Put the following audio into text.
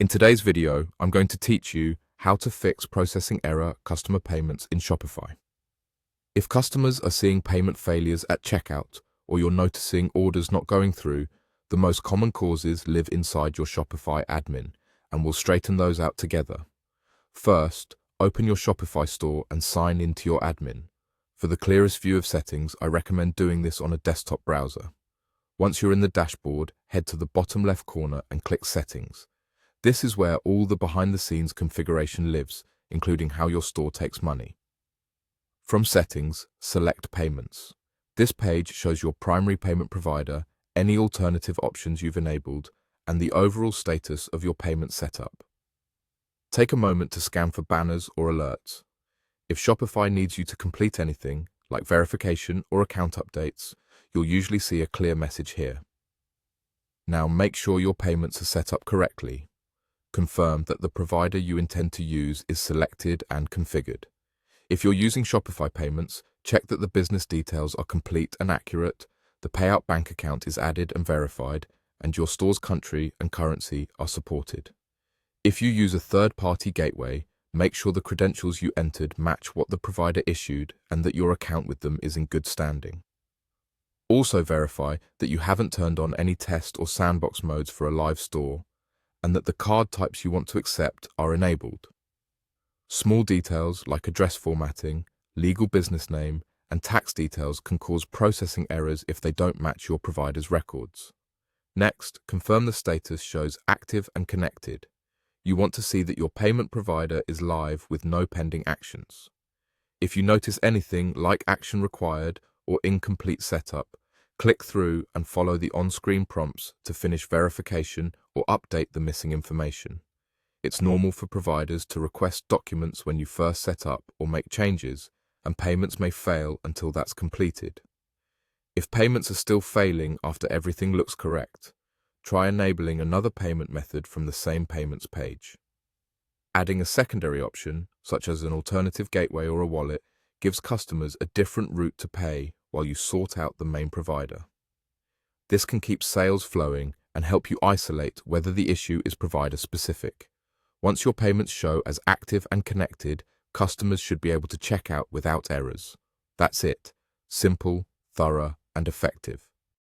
In today's video, I'm going to teach you how to fix processing error customer payments in Shopify. If customers are seeing payment failures at checkout or you're noticing orders not going through, the most common causes live inside your Shopify admin, and we'll straighten those out together. First, open your Shopify store and sign into your admin. For the clearest view of settings, I recommend doing this on a desktop browser. Once you're in the dashboard, head to the bottom left corner and click Settings. This is where all the behind-the-scenes configuration lives, including how your store takes money. From Settings, select Payments. This page shows your primary payment provider, any alternative options you've enabled, and the overall status of your payment setup. Take a moment to scan for banners or alerts. If Shopify needs you to complete anything, like verification or account updates, you'll usually see a clear message here. Now make sure your payments are set up correctly. Confirm that the provider you intend to use is selected and configured. If you're using Shopify payments, check that the business details are complete and accurate, the payout bank account is added and verified, and your store's country and currency are supported. If you use a third-party gateway, make sure the credentials you entered match what the provider issued and that your account with them is in good standing. Also verify that you haven't turned on any test or sandbox modes for a live store, and that the card types you want to accept are enabled. Small details like address formatting, legal business name, and tax details can cause processing errors if they don't match your provider's records. Next, confirm the status shows active and connected. You want to see that your payment provider is live with no pending actions. If you notice anything like action required or incomplete setup, click through and follow the on-screen prompts to finish verification or update the missing information. It's normal for providers to request documents when you first set up or make changes, and payments may fail until that's completed. If payments are still failing after everything looks correct, try enabling another payment method from the same payments page. Adding a secondary option, such as an alternative gateway or a wallet, gives customers a different route to pay while you sort out the main provider. This can keep sales flowing and help you isolate whether the issue is provider-specific. Once your payments show as active and connected, customers should be able to check out without errors. That's it. Simple, thorough, and effective.